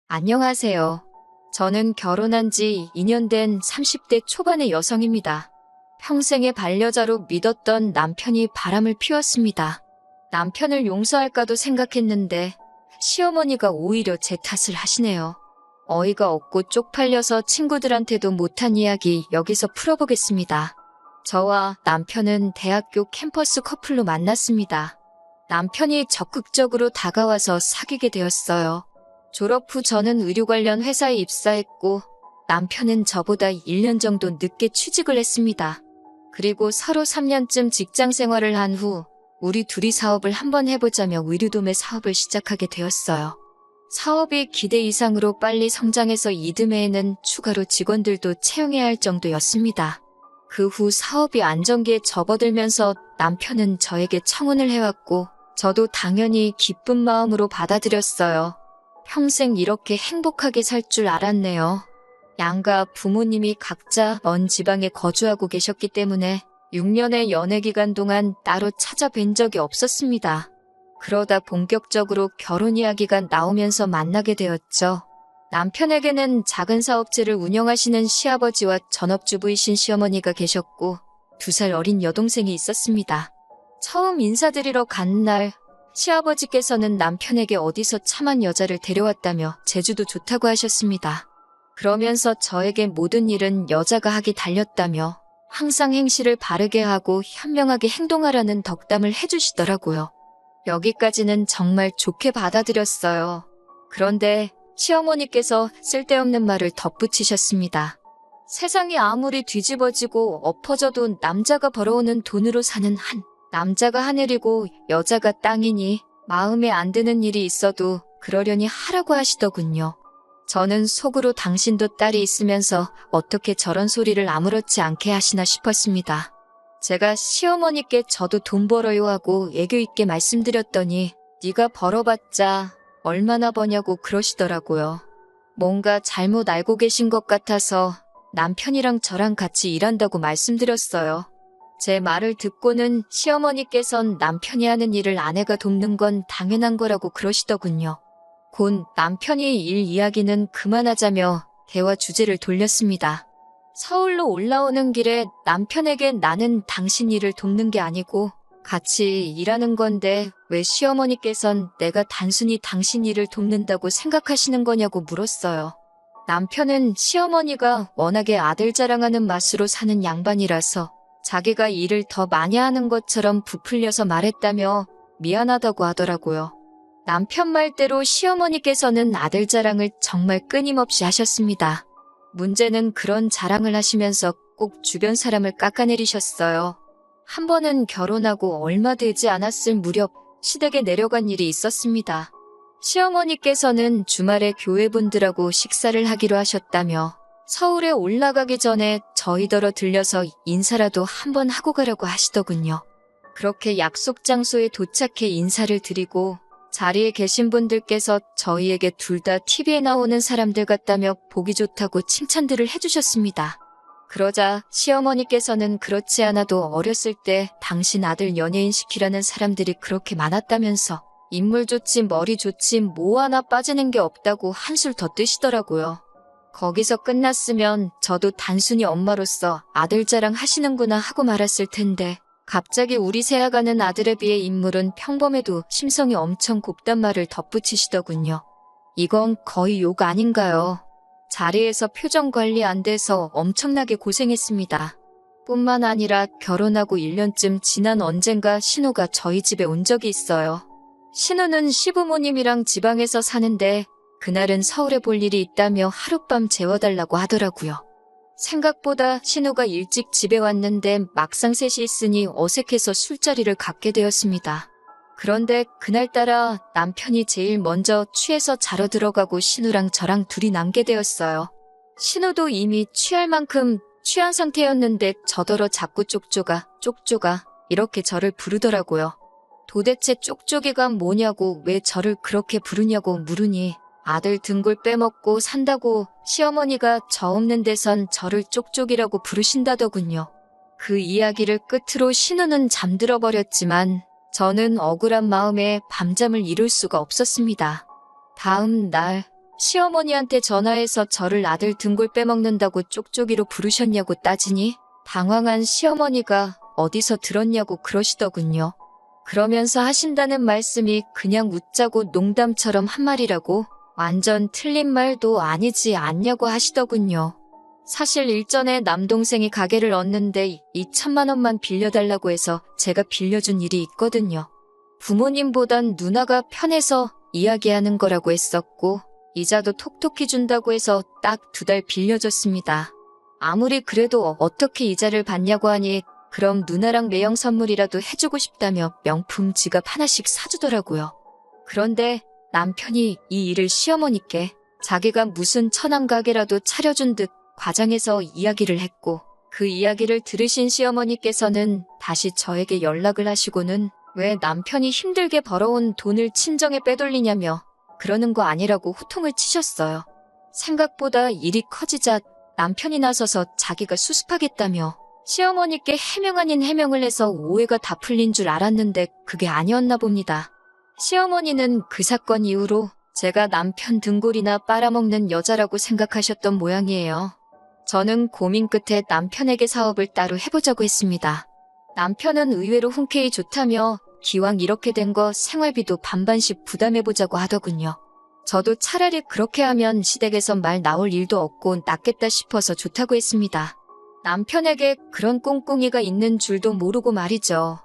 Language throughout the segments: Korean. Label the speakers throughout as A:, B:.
A: 안녕하세요. 저는 결혼한 지 2년 된 30대 초반의 여성입니다. 평생의 반려자로 믿었던 남편이 바람을 피웠습니다. 남편을 용서할까도 생각했는데 시어머니가 오히려 제 탓을 하시네요. 어이가 없고 쪽팔려서 친구들한테도 못한 이야기 여기서 풀어보겠습니다. 저와 남편은 대학교 캠퍼스 커플로 만났습니다. 남편이 적극적으로 다가와서 사귀게 되었어요. 졸업 후 저는 의류 관련 회사에 입사했고 남편은 저보다 1년 정도 늦게 취직을 했습니다. 그리고 서로 3년쯤 직장 생활을 한 후 우리 둘이 사업을 한번 해보자며 의류 도매 사업을 시작하게 되었어요. 사업이 기대 이상으로 빨리 성장해서 이듬해에는 추가로 직원들도 채용해야 할 정도였습니다. 그 후 사업이 안정기에 접어들면서 남편은 저에게 청혼을 해왔고 저도 당연히 기쁜 마음으로 받아들였어요. 평생 이렇게 행복하게 살 줄 알았네요. 양가 부모님이 각자 먼 지방에 거주하고 계셨기 때문에 6년의 연애 기간 동안 따로 찾아뵌 적이 없었습니다. 그러다 본격적으로 결혼 이야기가 나오면서 만나게 되었죠. 남편에게는 작은 사업체를 운영하시는 시아버지와 전업주부이신 시어머니가 계셨고 2살 어린 여동생이 있었습니다. 처음 인사드리러 간 날 시아버지께서는 남편에게 어디서 참한 여자를 데려왔다며 제주도 좋다고 하셨습니다. 그러면서 저에게 모든 일은 여자가 하기 달렸다며 항상 행실을 바르게 하고 현명하게 행동하라는 덕담을 해주시더라고요. 여기까지는 정말 좋게 받아들였어요. 그런데 시어머니께서 쓸데없는 말을 덧붙이셨습니다. 세상이 아무리 뒤집어지고 엎어져도 남자가 벌어오는 돈으로 사는 한 남자가 하늘이고 여자가 땅이니 마음에 안 드는 일이 있어도 그러려니 하라고 하시더군요. 저는 속으로 당신도 딸이 있으면서 어떻게 저런 소리를 아무렇지 않게 하시나 싶었습니다. 제가 시어머니께 저도 돈 벌어요 하고 애교 있게 말씀드렸더니 네가 벌어봤자 얼마나 버냐고 그러시더라고요. 뭔가 잘못 알고 계신 것 같아서 남편이랑 저랑 같이 일한다고 말씀드렸어요. 제 말을 듣고는 시어머니께선 남편이 하는 일을 아내가 돕는 건 당연한 거라고 그러시더군요. 곧 남편이 일 이야기는 그만하자며 대화 주제를 돌렸습니다. 서울로 올라오는 길에 남편에게 나는 당신 일을 돕는 게 아니고 같이 일하는 건데 왜 시어머니께선 내가 단순히 당신 일을 돕는다고 생각하시는 거냐고 물었어요. 남편은 시어머니가 워낙에 아들 자랑하는 맛으로 사는 양반이라서 자기가 일을 더 많이 하는 것처럼 부풀려서 말했다며 미안하다고 하더라고요. 남편 말대로 시어머니께서는 아들 자랑을 정말 끊임없이 하셨습니다. 문제는 그런 자랑을 하시면서 꼭 주변 사람을 깎아내리셨어요. 한 번은 결혼하고 얼마 되지 않았을 무렵 시댁에 내려간 일이 있었습니다. 시어머니께서는 주말에 교회분들하고 식사를 하기로 하셨다며 서울에 올라가기 전에 저희더러 들려서 인사라도 한번 하고 가라고 하시더군요. 그렇게 약속 장소에 도착해 인사를 드리고 자리에 계신 분들께서 저희에게 둘 다 TV에 나오는 사람들 같다며 보기 좋다고 칭찬들을 해주셨습니다. 그러자 시어머니께서는 그렇지 않아도 어렸을 때 당신 아들 연예인 시키라는 사람들이 그렇게 많았다면서 인물 좋지 머리 좋지 뭐 하나 빠지는 게 없다고 한술 더 뜨시더라고요. 거기서 끝났으면 저도 단순히 엄마로서 아들 자랑 하시는구나 하고 말았을 텐데 갑자기 우리 새아가는 아들에 비해 인물은 평범해도 심성이 엄청 곱단 말을 덧붙이시더군요. 이건 거의 욕 아닌가요? 자리에서 표정 관리 안 돼서 엄청나게 고생했습니다. 뿐만 아니라 결혼하고 1년쯤 지난 언젠가 신우가 저희 집에 온 적이 있어요. 신우는 시부모님이랑 지방에서 사는데 그날은 서울에 볼 일이 있다며 하룻밤 재워달라고 하더라고요. 생각보다 신우가 일찍 집에 왔는데 막상 셋이 있으니 어색해서 술자리를 갖게 되었습니다. 그런데 그날따라 남편이 제일 먼저 취해서 자러 들어가고 신우랑 저랑 둘이 남게 되었어요. 신우도 이미 취할 만큼 취한 상태였는데 저더러 자꾸 쪽쪽아 이렇게 저를 부르더라고요. 도대체 쪽쪽이가 뭐냐고 왜 저를 그렇게 부르냐고 물으니 아들 등골 빼먹고 산다고 시어머니가 저 없는 데선 저를 쪽쪽이라고 부르신다더군요. 그 이야기를 끝으로 신우는 잠들어 버렸지만 저는 억울한 마음에 밤잠을 이룰 수가 없었습니다. 다음 날 시어머니한테 전화해서 저를 아들 등골 빼먹는다고 쪽쪽이로 부르셨냐고 따지니 당황한 시어머니가 어디서 들었냐고 그러시더군요. 그러면서 하신다는 말씀이 그냥 웃자고 농담처럼 한 말이라고 완전 틀린 말도 아니지 않냐고 하시더군요. 사실 일전에 남동생이 가게를 얻는데 2천만 원만 빌려달라고 해서 제가 빌려준 일이 있거든요. 부모님보단 누나가 편해서 이야기하는 거라고 했었고 이자도 톡톡히 준다고 해서 딱 2달 빌려줬습니다. 아무리 그래도 어떻게 이자를 받냐고 하니 그럼 누나랑 매형 선물이라도 해주고 싶다며 명품 지갑 하나씩 사주더라고요. 그런데 남편이 이 일을 시어머니께 자기가 무슨 처남 가게라도 차려준 듯 과장해서 이야기를 했고 그 이야기를 들으신 시어머니께서는 다시 저에게 연락을 하시고는 왜 남편이 힘들게 벌어온 돈을 친정에 빼돌리냐며 그러는 거 아니라고 호통을 치셨어요. 생각보다 일이 커지자 남편이 나서서 자기가 수습하겠다며 시어머니께 해명 아닌 해명을 해서 오해가 다 풀린 줄 알았는데 그게 아니었나 봅니다. 시어머니는 그 사건 이후로 제가 남편 등골이나 빨아먹는 여자라고 생각하셨던 모양이에요. 저는 고민 끝에 남편에게 사업을 따로 해보자고 했습니다. 남편은 의외로 흔쾌히 좋다며 기왕 이렇게 된 거 생활비도 반반씩 부담해보자고 하더군요. 저도 차라리 그렇게 하면 시댁에서 말 나올 일도 없고 낫겠다 싶어서 좋다고 했습니다. 남편에게 그런 꿍꿍이가 있는 줄도 모르고 말이죠.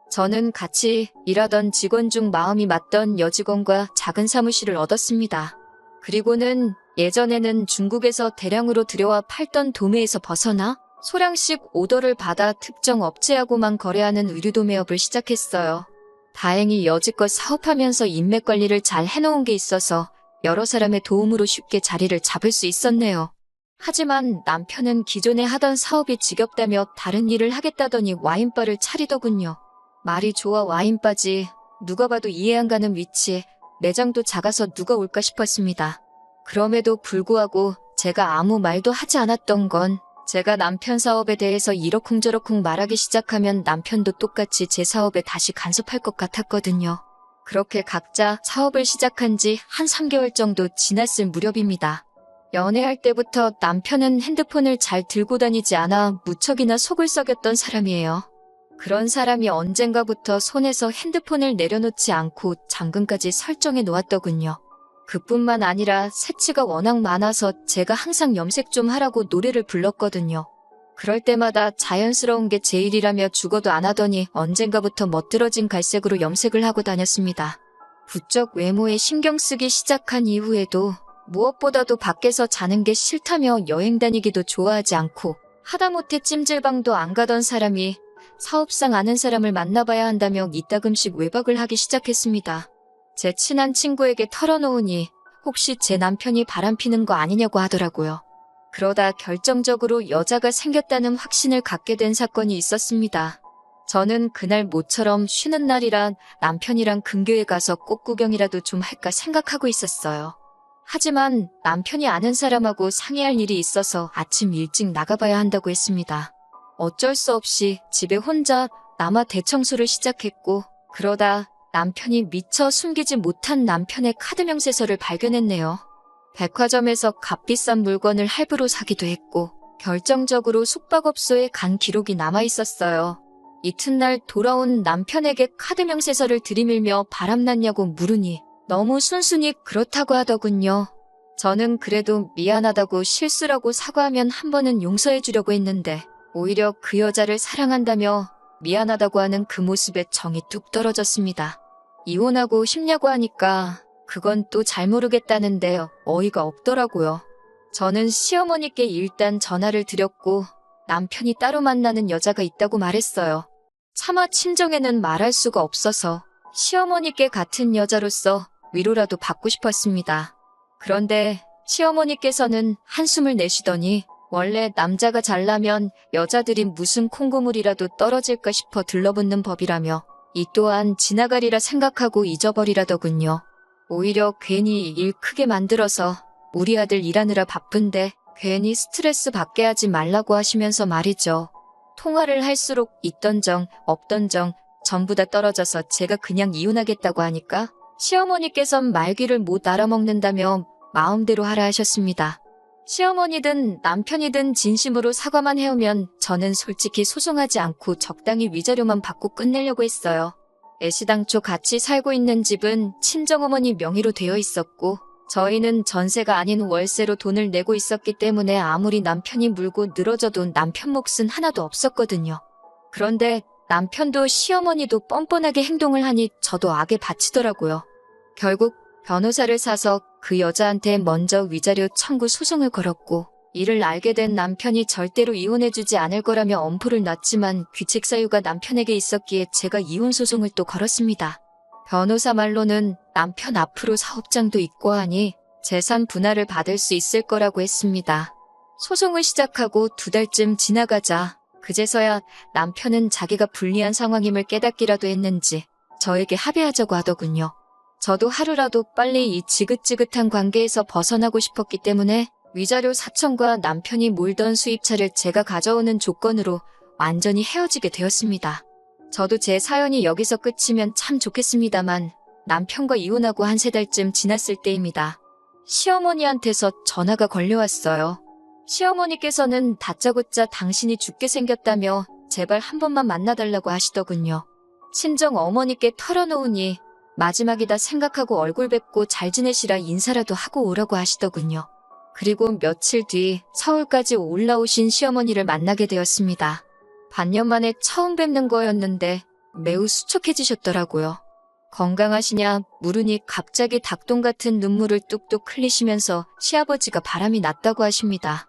A: 저는 같이 일하던 직원 중 마음이 맞던 여직원과 작은 사무실을 얻었습니다. 그리고는 예전에는 중국에서 대량으로 들여와 팔던 도매에서 벗어나 소량씩 오더를 받아 특정 업체하고만 거래하는 의류도매업을 시작했어요. 다행히 여지껏 사업하면서 인맥 관리를 잘 해놓은 게 있어서 여러 사람의 도움으로 쉽게 자리를 잡을 수 있었네요. 하지만 남편은 기존에 하던 사업이 지겹다며 다른 일을 하겠다더니 와인바를 차리더군요. 말이 좋아 와인바지. 누가 봐도 이해 안 가는 위치에 매장도 작아서 누가 올까 싶었습니다. 그럼에도 불구하고 제가 아무 말도 하지 않았던 건 제가 남편 사업에 대해서 이러쿵저러쿵 말하기 시작하면 남편도 똑같이 제 사업에 다시 간섭할 것 같았거든요. 그렇게 각자 사업을 시작한 지 한 3개월 정도 지났을 무렵입니다. 연애할 때부터 남편은 핸드폰을 잘 들고 다니지 않아 무척이나 속을 썩였던 사람이에요. 그런 사람이 언젠가부터 손에서 핸드폰을 내려놓지 않고 잠금까지 설정해 놓았더군요. 그뿐만 아니라 새치가 워낙 많아서 제가 항상 염색 좀 하라고 노래를 불렀거든요. 그럴 때마다 자연스러운 게 제일이라며 죽어도 안 하더니 언젠가부터 멋들어진 갈색으로 염색을 하고 다녔습니다. 부쩍 외모에 신경 쓰기 시작한 이후에도 무엇보다도 밖에서 자는 게 싫다며 여행 다니기도 좋아하지 않고 하다못해 찜질방도 안 가던 사람이 사업상 아는 사람을 만나봐야 한다며 이따금씩 외박을 하기 시작했습니다. 제 친한 친구에게 털어놓으니 혹시 제 남편이 바람피는 거 아니냐고 하더라고요. 그러다 결정적으로 여자가 생겼다는 확신을 갖게 된 사건이 있었습니다. 저는 그날 모처럼 쉬는 날이라 남편이랑 근교에 가서 꽃구경이라도 좀 할까 생각하고 있었어요. 하지만 남편이 아는 사람하고 상의할 일이 있어서 아침 일찍 나가봐야 한다고 했습니다. 어쩔 수 없이 집에 혼자 남아 대청소를 시작했고 그러다 남편이 미처 숨기지 못한 남편의 카드 명세서를 발견했네요. 백화점에서 값비싼 물건을 할부로 사기도 했고 결정적으로 숙박업소에 간 기록이 남아있었어요. 이튿날 돌아온 남편에게 카드 명세서를 들이밀며 바람났냐고 물으니 너무 순순히 그렇다고 하더군요. 저는 그래도 미안하다고 실수라고 사과하면 한 번은 용서해 주려고 했는데 오히려 그 여자를 사랑한다며 미안하다고 하는 그 모습에 정이 뚝 떨어졌습니다. 이혼하고 싶냐고 하니까 그건 또 잘 모르겠다는데 어이가 없더라고요. 저는 시어머니께 일단 전화를 드렸고 남편이 따로 만나는 여자가 있다고 말했어요. 차마 친정에는 말할 수가 없어서 시어머니께 같은 여자로서 위로라도 받고 싶었습니다. 그런데 시어머니께서는 한숨을 내쉬더니 원래 남자가 잘나면 여자들이 무슨 콩고물이라도 떨어질까 싶어 들러붙는 법이라며 이 또한 지나가리라 생각하고 잊어버리라더군요. 오히려 괜히 일 크게 만들어서 우리 아들 일하느라 바쁜데 괜히 스트레스 받게 하지 말라고 하시면서 말이죠. 통화를 할수록 있던 정 없던 정 전부 다 떨어져서 제가 그냥 이혼하겠다고 하니까 시어머니께선 말귀를 못 알아먹는다며 마음대로 하라 하셨습니다. 시어머니든 남편이든 진심으로 사과만 해오면 저는 솔직히 소송하지 않고 적당히 위자료만 받고 끝내려고 했어요. 애시당초 같이 살고 있는 집은 친정어머니 명의로 되어 있었고 저희는 전세가 아닌 월세로 돈을 내고 있었기 때문에 아무리 남편이 물고 늘어져도 남편 몫은 하나도 없었거든요. 그런데 남편도 시어머니도 뻔뻔하게 행동을 하니 저도 악에 바치더라고요. 결국 변호사를 사서 그 여자한테 먼저 위자료 청구 소송을 걸었고 이를 알게 된 남편이 절대로 이혼해주지 않을 거라며 엄포를 놨지만 귀책 사유가 남편에게 있었기에 제가 이혼 소송을 또 걸었습니다. 변호사 말로는 남편 앞으로 사업장도 있고 하니 재산 분할을 받을 수 있을 거라고 했습니다. 소송을 시작하고 2달쯤 지나가자 그제서야 남편은 자기가 불리한 상황임을 깨닫기라도 했는지 저에게 합의하자고 하더군요. 저도 하루라도 빨리 이 지긋지긋한 관계에서 벗어나고 싶었기 때문에 위자료 4천과 남편이 몰던 수입차를 제가 가져오는 조건으로 완전히 헤어지게 되었습니다. 저도 제 사연이 여기서 끝이면 참 좋겠습니다만 남편과 이혼하고 한 3달쯤 지났을 때입니다. 시어머니한테서 전화가 걸려왔어요. 시어머니께서는 다짜고짜 당신이 죽게 생겼다며 제발 한 번만 만나달라고 하시더군요. 친정 어머니께 털어놓으니 마지막이다 생각하고 얼굴 뵙고 잘 지내시라 인사라도 하고 오라고 하시더군요. 그리고 며칠 뒤 서울까지 올라오신 시어머니를 만나게 되었습니다. 반년 만에 처음 뵙는 거였는데 매우 수척해지셨더라고요. 건강하시냐 물으니 갑자기 닭똥 같은 눈물을 뚝뚝 흘리시면서 시아버지가 바람이 났다고 하십니다.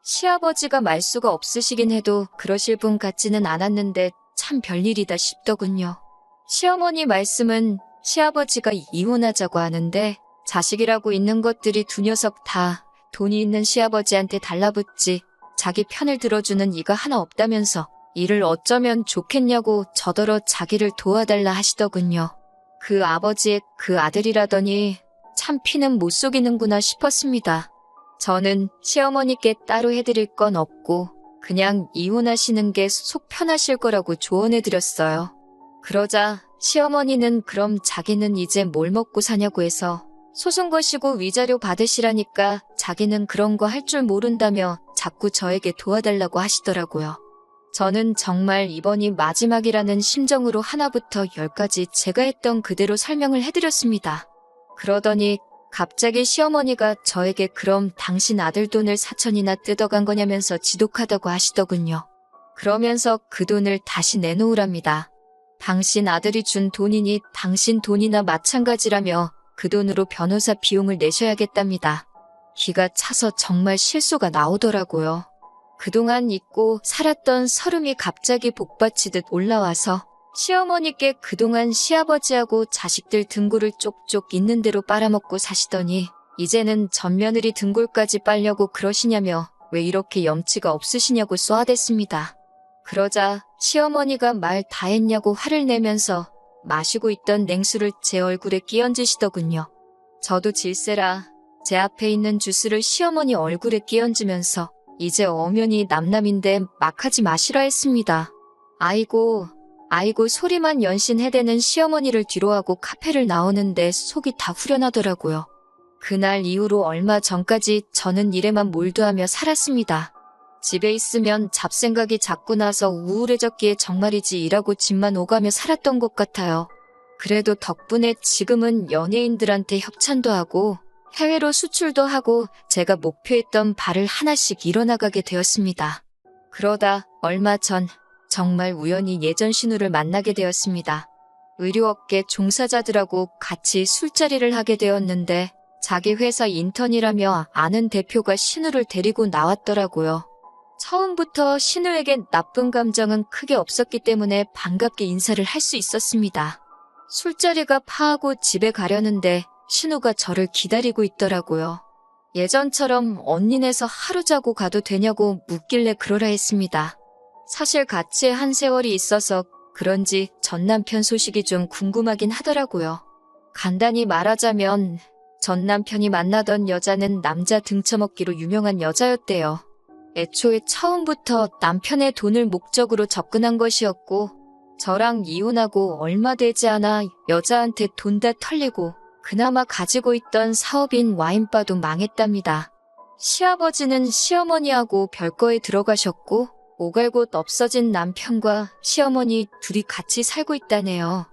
A: 시아버지가 말수가 없으시긴 해도 그러실 분 같지는 않았는데 참 별일이다 싶더군요. 시어머니 말씀은 시아버지가 이혼하자고 하는데 자식이라고 있는 것들이 두 녀석 다 돈이 있는 시아버지한테 달라붙지 자기 편을 들어주는 이가 하나 없다면서 이를 어쩌면 좋겠냐고 저더러 자기를 도와달라 하시더군요. 그 아버지의 그 아들이라더니 참 피는 못 속이는구나 싶었습니다. 저는 시어머니께 따로 해드릴 건 없고 그냥 이혼하시는 게 속 편하실 거라고 조언해드렸어요. 그러자 시어머니는 그럼 자기는 이제 뭘 먹고 사냐고 해서 소송 거시고 위자료 받으시라니까 자기는 그런 거 할 줄 모른다며 자꾸 저에게 도와달라고 하시더라고요. 저는 정말 이번이 마지막이라는 심정으로 하나부터 10까지 제가 했던 그대로 설명을 해드렸습니다. 그러더니 갑자기 시어머니가 저에게 그럼 당신 아들 돈을 4천이나 뜯어간 거냐면서 지독하다고 하시더군요. 그러면서 그 돈을 다시 내놓으랍니다. 당신 아들이 준 돈이니 당신 돈이나 마찬가지라며 그 돈으로 변호사 비용을 내셔야겠답니다. 기가 차서 정말 실소가 나오더라고요. 그동안 잊고 살았던 서름이 갑자기 복받치듯 올라와서 시어머니께 그동안 시아버지하고 자식들 등골을 쪽쪽 있는 대로 빨아먹고 사시더니 이제는 맏며느리 등골까지 빨려고 그러시냐며 왜 이렇게 염치가 없으시냐고 쏘아댔습니다. 그러자 시어머니가 말 다 했냐고 화를 내면서 마시고 있던 냉수를 제 얼굴에 끼얹으시더군요. 저도 질세라 제 앞에 있는 주스를 시어머니 얼굴에 끼얹으면서 이제 엄연히 남남인데 막 하지 마시라 했습니다. 아이고 소리만 연신해대는 시어머니를 뒤로하고 카페를 나오는데 속이 다 후련하더라고요. 그날 이후로 얼마 전까지 저는 일에만 몰두하며 살았습니다. 집에 있으면 잡생각이 자꾸 나서 우울해졌기에 정말이지 일하고 집만 오가며 살았던 것 같아요. 그래도 덕분에 지금은 연예인들한테 협찬도 하고 해외로 수출도 하고 제가 목표했던 바를 하나씩 이뤄나가게 되었습니다. 그러다 얼마 전 정말 우연히 예전 신우를 만나게 되었습니다. 의료업계 종사자들하고 같이 술자리를 하게 되었는데 자기 회사 인턴이라며 아는 대표가 신우를 데리고 나왔더라고요. 처음부터 신우에겐 나쁜 감정은 크게 없었기 때문에 반갑게 인사를 할 수 있었습니다. 술자리가 파하고 집에 가려는데 신우가 저를 기다리고 있더라고요. 예전처럼 언니네서 하루 자고 가도 되냐고 묻길래 그러라 했습니다. 사실 같이 한 세월이 있어서 그런지 전 남편 소식이 좀 궁금하긴 하더라고요. 간단히 말하자면 전 남편이 만나던 여자는 남자 등쳐먹기로 유명한 여자였대요. 애초에 처음부터 남편의 돈을 목적으로 접근한 것이었고 저랑 이혼하고 얼마 되지 않아 여자한테 돈 다 털리고 그나마 가지고 있던 사업인 와인바도 망했답니다. 시아버지는 시어머니하고 별거에 들어가셨고 오갈 곳 없어진 남편과 시어머니 둘이 같이 살고 있다네요.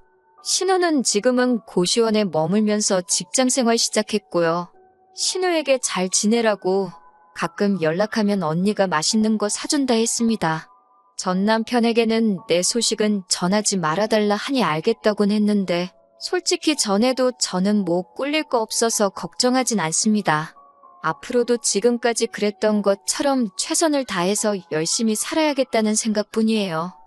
A: 신우는 지금은 고시원에 머물면서 직장생활 시작했고요. 신우에게 잘 지내라고 가끔 연락하면 언니가 맛있는 거 사준다 했습니다. 전 남편에게는 내 소식은 전하지 말아달라 하니 알겠다곤 했는데 솔직히 전에도 저는 뭐 꿀릴 거 없어서 걱정하진 않습니다. 앞으로도 지금까지 그랬던 것처럼 최선을 다해서 열심히 살아야겠다는 생각뿐이에요.